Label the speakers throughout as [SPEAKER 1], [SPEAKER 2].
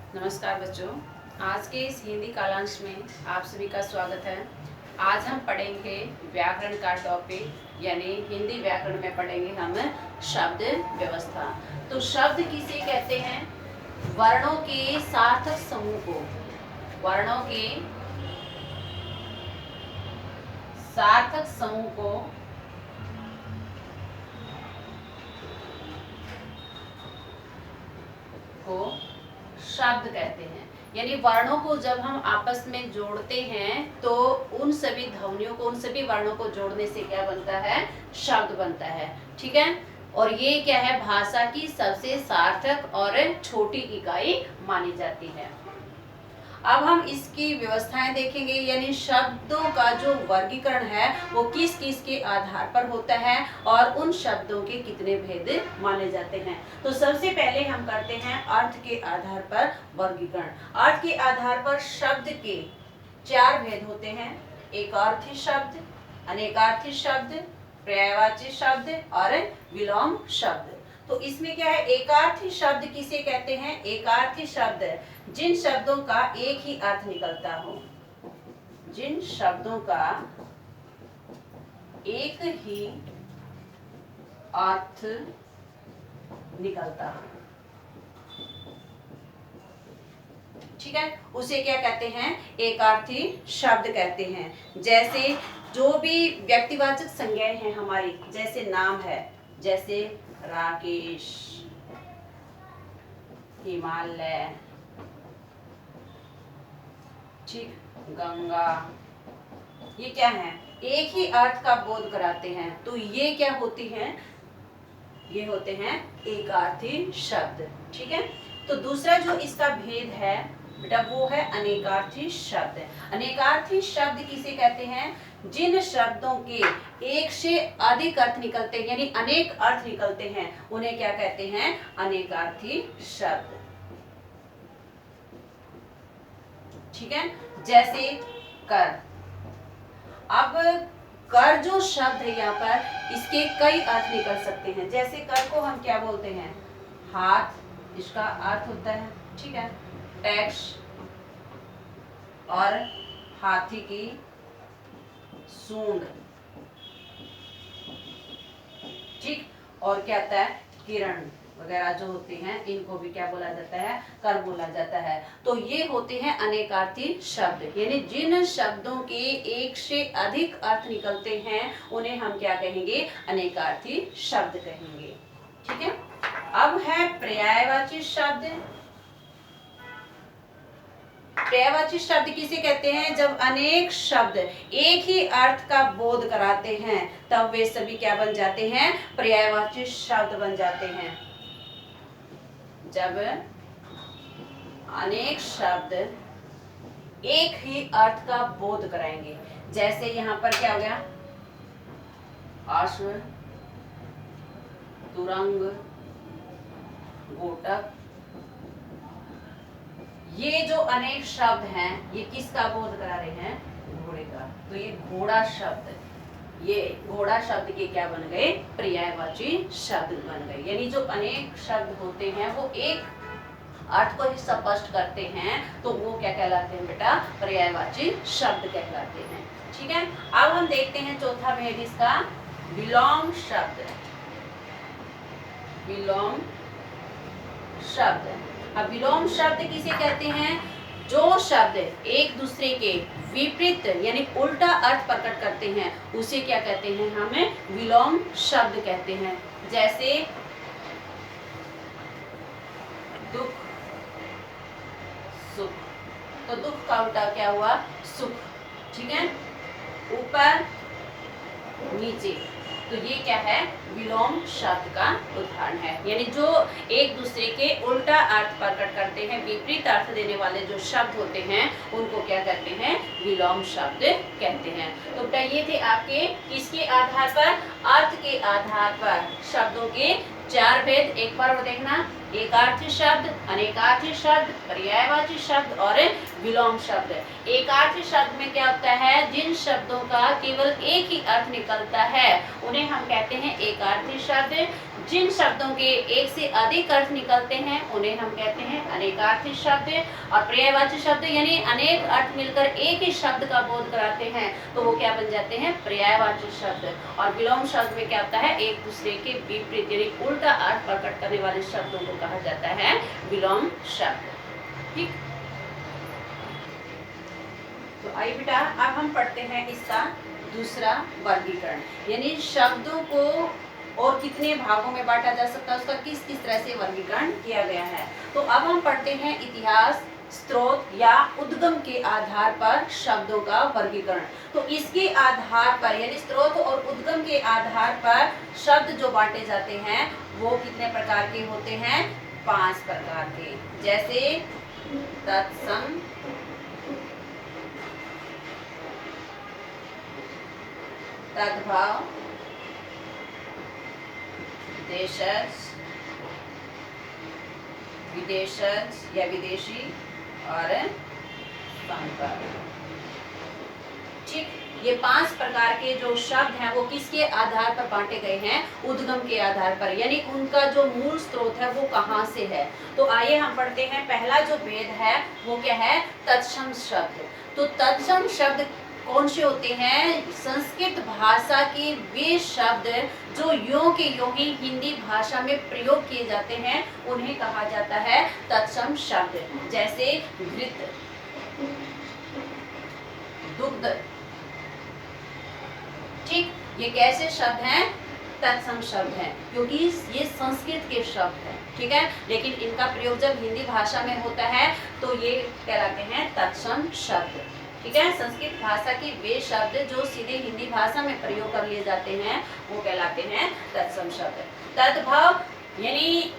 [SPEAKER 1] नमस्कार बच्चों, आज के इस हिंदी कालांश में आप सभी का स्वागत है। आज हम पढ़ेंगे व्याकरण का टॉपिक, यानी हिंदी व्याकरण में पढ़ेंगे हम शब्द व्यवस्था। तो शब्द किसे कहते हैं? वर्णों के सार्थक समूह को, वर्णों के सार्थक समूह को शब्द कहते हैं। यानी वर्णों को जब हम आपस में जोड़ते हैं तो उन सभी ध्वनियों को, उन सभी वर्णों को जोड़ने से क्या बनता है? शब्द बनता है। ठीक है। और ये क्या है? भाषा की सबसे सार्थक और छोटी इकाई मानी जाती है। अब हम इसकी व्यवस्थाएं देखेंगे, यानी शब्दों का जो वर्गीकरण है वो किस किस के आधार पर होता है और उन शब्दों के कितने भेद माने जाते हैं। तो सबसे पहले हम करते हैं अर्थ के आधार पर वर्गीकरण। अर्थ के आधार पर शब्द के 4 भेद होते हैं: एकार्थी शब्द, अनेकार्थी शब्द, पर्यायवाची शब्द और विलोम शब्द। तो इसमें क्या है? एकार्थी शब्द किसे कहते हैं? एकार्थी शब्द जिन शब्दों का एक ही अर्थ निकलता हो, जिन शब्दों का एक ही अर्थ निकलता हो, ठीक है, उसे क्या कहते हैं? एकार्थी शब्द कहते हैं। जैसे जो भी व्यक्तिवाचक संज्ञाएं हैं हमारी, जैसे नाम है, जैसे राकेश, हिमालय, ठीक, गंगा, ये क्या है? एक ही अर्थ का बोध कराते हैं। तो ये क्या होती हैं? ये होते हैं एकार्थी शब्द। ठीक है। तो दूसरा जो इसका भेद है बेटा वो है अनेकार्थी शब्द। अनेकार्थी शब्द किसे कहते हैं? जिन शब्दों के एक से अधिक अर्थ निकलते हैं, यानी अनेक अर्थ निकलते हैं, उन्हें क्या कहते हैं? अनेकार्थी शब्द। ठीक है। जैसे कर। अब कर जो शब्द है यहाँ पर, इसके कई अर्थ निकल सकते हैं। जैसे कर को हम क्या बोलते हैं? हाथ, इसका अर्थ होता है। ठीक है। टैक्स और हाथी की सूंड, ठीक। और क्या आता है? किरण वगैरह जो होती हैं, इनको भी क्या बोला जाता है? कर बोला जाता है। तो ये होते हैं अनेकार्थी शब्द, यानी जिन शब्दों के एक से अधिक अर्थ निकलते हैं उन्हें हम क्या कहेंगे? अनेकार्थी शब्द कहेंगे। ठीक है। अब है पर्यायवाची शब्द। पर्यायवाची शब्द किसे कहते हैं? जब अनेक शब्द एक ही अर्थ का बोध कराते हैं तब वे सभी क्या बन जाते हैं? पर्यायवाची शब्द बन जाते हैं। जब अनेक शब्द एक ही अर्थ का बोध कराएंगे। जैसे यहाँ पर क्या हो गया? अश्व, तुरंग, गोटक, ये जो अनेक शब्द हैं ये किसका बोध करा रहे हैं? घोड़े का। तो ये घोड़ा शब्द, ये घोड़ा शब्द के क्या बन गए? पर्यायवाची शब्द बन गए। यानी जो अनेक शब्द होते हैं वो एक अर्थ को ही स्पष्ट करते हैं, तो वो क्या कहलाते हैं बेटा? पर्यायवाची शब्द कहलाते हैं। ठीक है। अब हम देखते हैं चौथा भेद इसका, विलोम शब्द। विलोम शब्द। अब विलोम शब्द किसे कहते हैं? जो शब्द एक दूसरे के विपरीत यानी उल्टा अर्थ प्रकट करते हैं उसे क्या कहते हैं? हमें विलोम शब्द कहते हैं। जैसे दुख, सुख। तो दुख का उल्टा क्या हुआ? सुख। ठीक है। ऊपर, नीचे। तो ये क्या है? विलोम शब्द का उदाहरण है। यानी जो एक दूसरे के उल्टा अर्थ प्रकट करते हैं, विपरीत अर्थ देने वाले जो शब्द होते हैं उनको क्या कहते हैं? विलोम शब्द कहते हैं। तो बेटा ये थे आपके किसके आधार पर? अर्थ के आधार पर शब्दों के 4 भेद। एक बार वो देखना, एकार्थी शब्द, अनेकार्थी शब्द, पर्यायवाची शब्द और विलोम शब्द। एकार्थी शब्द में क्या होता है? जिन शब्दों का केवल एक ही अर्थ निकलता है उन्हें हम कहते हैं एकार्थी शब्द। जिन शब्दों के एक से अधिक अर्थ निकलते हैं उन्हें हम कहते हैं अनेकार्थी शब्द। और पर्यायवाची शब्द यानी अनेक अर्थ मिलकर एक ही शब्द का बोध कराते हैं तो वो क्या बन जाते हैं, पर्यायवाची शब्द। और विलोम शब्द में क्या होता है, एक दूसरे के विपरीत यानी उल्टा अर्थ प्रकट करने वाले शब्दों को कहा जाता है विलोम शब्द। ठीक, तो आइए बेटा अब हम पढ़ते हैं इसका दूसरा वर्गीकरण, यानी शब्दों को और कितने भागों में बांटा जा सकता है, उसका किस किस तरह से वर्गीकरण किया गया है। तो अब हम पढ़ते हैं इतिहास, स्रोत या उद्गम के आधार पर शब्दों का वर्गीकरण। तो इसके आधार पर यानी स्रोत और उद्गम के आधार पर शब्द जो बांटे जाते हैं वो कितने प्रकार के होते हैं, 5 प्रकार के। जैसे तत्सम, तद्भव, देशज, विदेशज या विदेशी और संकर। ठीक, ये 5 प्रकार के जो शब्द हैं वो किसके आधार पर बांटे गए हैं, उद्गम के आधार पर, यानी उनका जो मूल स्रोत है वो कहाँ से है। तो आइए हम पढ़ते हैं, पहला जो भेद है वो क्या है, तत्सम शब्द। तो तत्सम शब्द कौन से होते हैं, संस्कृत भाषा के वे शब्द जो यों के यों ही हिंदी भाषा में प्रयोग किए जाते हैं उन्हें कहा जाता है तत्सम शब्द। जैसे घृत, दुग्ध। ठीक, ये कैसे शब्द हैं, तत्सम शब्द हैं, क्योंकि ये संस्कृत के शब्द हैं। ठीक है, लेकिन इनका प्रयोग जब हिंदी भाषा में होता है तो ये कहलाते हैं तत्सम शब्द। ठीक है, संस्कृत भाषा के वे शब्द जो सीधे हिंदी भाषा में प्रयोग कर लिए जाते हैं वो कहलाते हैं तत्सम शब्द। तद्भव यानी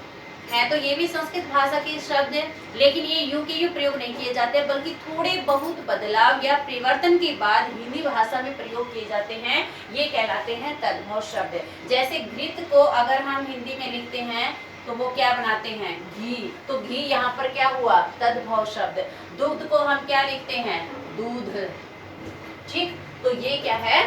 [SPEAKER 1] है तो ये भी संस्कृत भाषा के शब्द है, लेकिन ये यूं के यूं प्रयोग नहीं किए जाते बल्कि थोड़े बहुत बदलाव या परिवर्तन के बाद हिंदी भाषा में प्रयोग किए जाते हैं, ये कहलाते हैं तद्भव शब्द। जैसे घृत को अगर हम हिंदी में लिखते हैं तो वो क्या बनाते हैं, घी, तो घी यहाँ पर क्या हुआ, तद्भव शब्द। दुग्ध को हम क्या लिखते हैं, दूध। ठीक, तो ये क्या है,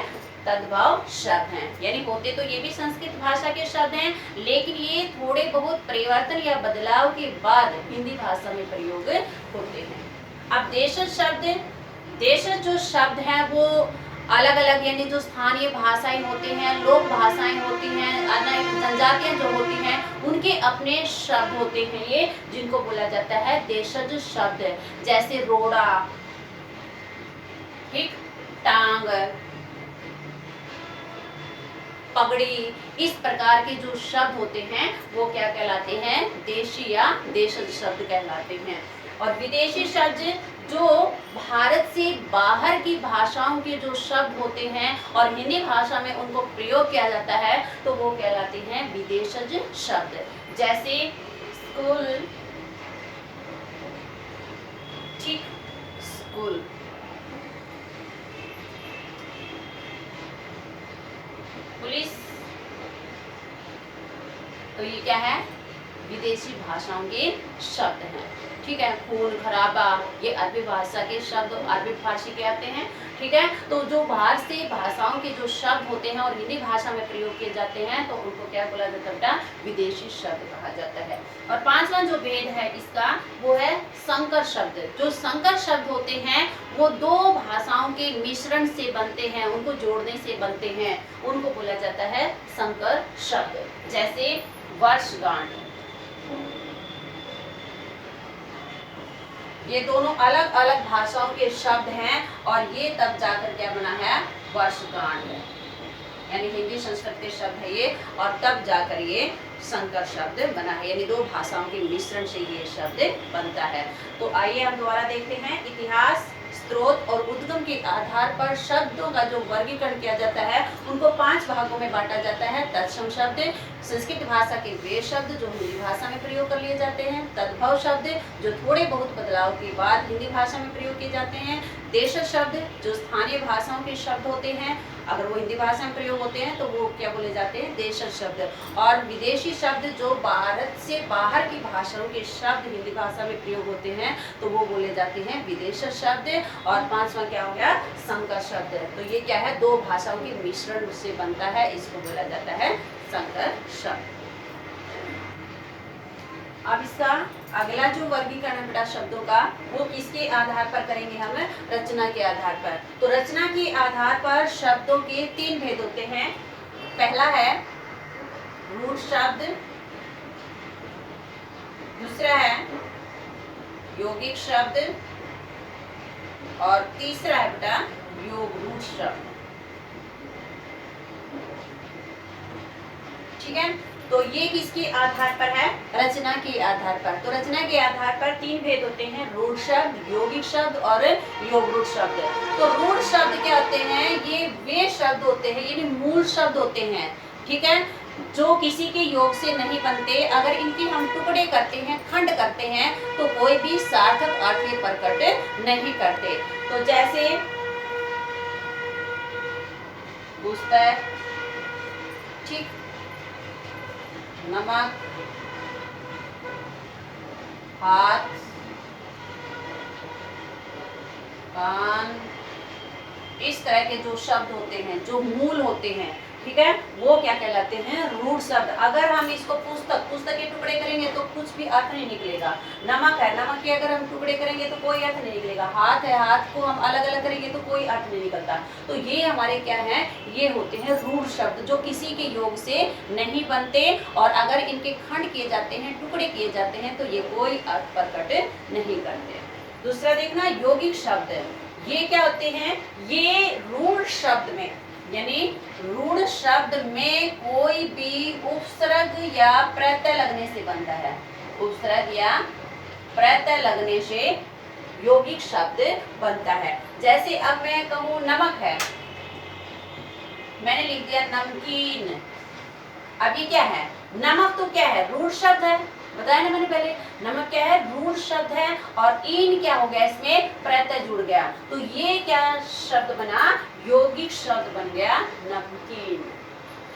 [SPEAKER 1] तद्भव शब्द हैं, यानी होते तो ये भी संस्कृत भाषा के शब्द हैं लेकिन ये थोड़े बहुत परिवर्तन या बदलाव के बाद हिंदी भाषा में प्रयोग होते हैं। अब देशज शब्द, देशज जो शब्द हैं वो अलग अलग यानी जो स्थानीय भाषाएं होती हैं, लोक भाषाएं होती हैं, अन्य जनजातियां जो होती हैं उनके अपने शब्द होते हैं ये, जिनको बोला जाता है देशज शब्द। जैसे रोड़ा, ठीक, टांग, पगड़ी, इस प्रकार के जो शब्द होते हैं वो क्या कहलाते हैं, देशी या देशज शब्द कहलाते हैं। और विदेशी शब्द जो भारत से बाहर की भाषाओं के जो शब्द होते हैं और हिंदी भाषा में उनको प्रयोग किया जाता है तो वो कहलाते हैं विदेशज शब्द। जैसे स्कूल, ठीक, स्कूल, पुलिस, तो ये क्या है, विदेशी भाषाओं के शब्द हैं। ठीक है, खून खराबा, ये अरबी भाषा के शब्द, अरबी फारसी के आते हैं। ठीक है, तो जो बाहर से भाषाओं के जो शब्द होते हैं और हिंदी भाषा में प्रयोग किए जाते हैं तो उनको क्या बोला जाता है, विदेशी शब्द कहा जाता है। और 5वां जो भेद है इसका वो है संकर शब्द। जो संकर शब्द होते हैं वो 2 भाषाओं के मिश्रण से बनते हैं, उनको जोड़ने से बनते हैं, उनको बोला जाता है संकर शब्द। जैसे वर्षगांठ, ये दोनों अलग अलग भाषाओं के शब्द हैं और ये तब जाकर क्या बना है, वर्षगांठ, यानी हिंदी संस्कृत के शब्द है ये और तब जाकर ये संकर शब्द बना है, यानी 2 भाषाओं के मिश्रण से ये शब्द बनता है। तो आइए हम दोबारा देखते हैं, इतिहास, स्रोत और उद्गम के आधार पर शब्दों का जो वर्गीकरण किया जाता है उनको 5 भागों में बांटा जाता है। तत्सम शब्द, संस्कृत भाषा के वे शब्द जो हिंदी भाषा में प्रयोग कर लिए जाते हैं, तद्भव शब्द जो थोड़े बहुत बदलाव के बाद हिंदी भाषा में प्रयोग किए जाते हैं, देशज शब्द जो स्थानीय भाषाओं के शब्द होते हैं, अगर वो हिंदी भाषा में प्रयोग होते हैं तो वो क्या बोले जाते हैं, देशज शब्द। और विदेशी शब्द जो भारत से बाहर की भाषाओं के शब्द हिंदी भाषा में प्रयोग होते हैं तो वो बोले जाते हैं विदेशज शब्द। और 5वां क्या हो गया, संकर शब्द। तो ये क्या है, 2 भाषाओं के मिश्रण से बनता है, इसको बोला जाता है संकर शब्द। अब इसका अगला जो वर्गीकरण है बेटा शब्दों का, वो किसके आधार पर करेंगे हम? रचना के आधार पर। तो रचना के आधार पर शब्दों के 3 भेद होते हैं। पहला है रूढ़ शब्द, दूसरा है यौगिक शब्द और तीसरा है बेटा योगरूढ़ शब्द। ठीक है, तो ये किसके आधार पर है? रचना के आधार पर। तो रचना के आधार पर 3 भेद होते हैं, रूढ़ शब्द, यौगिक शब्द और योगरूढ़ शब्द। तो रूढ़ शब्द क्या होते हैं? ये वे शब्द होते हैं, यानी मूल शब्द होते हैं, ठीक है, जो किसी के योग से नहीं बनते। अगर इनके हम टुकड़े करते हैं, खंड करते हैं, तो कोई भी सार्थक अर्थ ये प्रकट नहीं करते। तो जैसे पुस्तक, ठीक, नमक, हाथ, कान, इस तरह के जो शब्द होते हैं, जो मूल होते हैं, ठीक है, वो क्या कहलाते हैं? रूढ़ शब्द। अगर हम इसको पुस्तक के टुकड़े करेंगे तो कुछ भी अर्थ नहीं निकलेगा। नमक है, नमक के अगर हम टुकड़े करेंगे तो कोई अर्थ नहीं निकलेगा। हाथ है, हाथ को हम अलग अलग करेंगे तो कोई अर्थ नहीं निकलता। तो ये हमारे क्या है? ये होते हैं रूढ़ शब्द, जो किसी के योग से नहीं बनते, और अगर इनके खंड किए जाते हैं, टुकड़े किए जाते हैं, तो ये कोई अर्थ प्रकट नहीं करते। दूसरा देखना यौगिक शब्द, ये क्या होते हैं? ये रूढ़ शब्द में, यानी रूढ़ शब्द में कोई भी उपसर्ग या प्रत्यय लगने से बनता है। उपसर्ग या प्रत्यय लगने से यौगिक शब्द बनता है। जैसे अब मैं कहूँ नमक है, मैंने लिख दिया नमकीन। अब ये क्या है? नमक तो क्या है? रूढ़ शब्द है, बताया ना मैंने पहले। नमक क्या है? रूढ़ शब्द है, और इन क्या हो गया? इसमें प्रत्यय जुड़ गया, तो ये क्या शब्द बना? यौगिक शब्द बन गया नमकीन।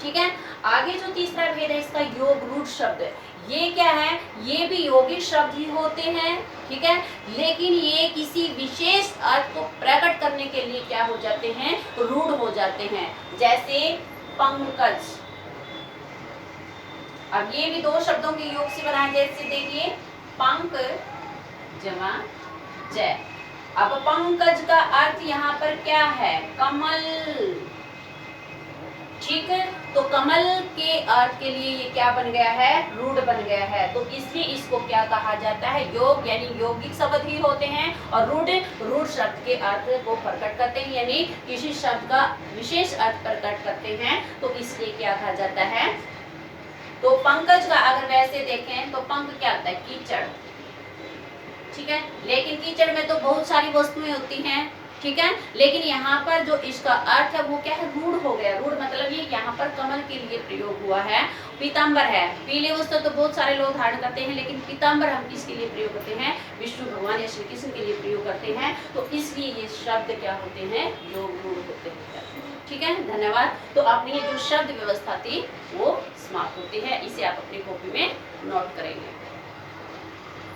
[SPEAKER 1] ठीक है, आगे जो तीसरा भेद है इसका योगरूढ़ शब्द, ये क्या है? ये भी यौगिक शब्द ही होते हैं, ठीक है, लेकिन ये किसी विशेष अर्थ को प्रकट करने के लिए क्या हो जाते हैं? रूढ़ हो जाते हैं। जैसे पंकज, अब ये भी 2 शब्दों के योग से बना है। जैसे देखिए पंक जमा जय। अब पंकज का अर्थ यहाँ पर क्या है? कमल, ठीक है, तो कमल के अर्थ के लिए ये क्या बन गया है? रूढ़ बन गया है। तो इसलिए इसको क्या कहा जाता है? योग, यानी यौगिक शब्द ही होते हैं, और रूढ़ शब्द के अर्थ को प्रकट करते हैं, यानी किसी शब्द का विशेष अर्थ प्रकट करते हैं, तो इसलिए क्या कहा जाता है? तो पंकज का अगर वैसे देखें तो पंक क्या होता है? कीचड़, ठीक है, लेकिन कीचड़ में तो बहुत सारी वस्तुएं होती हैं, ठीक है, लेकिन यहाँ पर जो इसका अर्थ है वो क्या है? रूढ़ हो गया। रूढ़ मतलब ये यहाँ पर कमल के लिए प्रयोग हुआ है। पीताम्बर है, पीले वस्त्र तो बहुत सारे लोग धारण करते हैं, लेकिन पीताम्बर हम किसके लिए प्रयोग करते हैं? विष्णु भगवान या श्री कृष्ण के लिए प्रयोग करते हैं, तो इसलिए ये शब्द क्या होते हैं? योगरूढ़ होते हैं। ठीक है, धन्यवाद। तो अपनी ये जो शब्द व्यवस्था थी वो समाप्त होती है, इसे आप अपनी कॉपी में नोट करेंगे।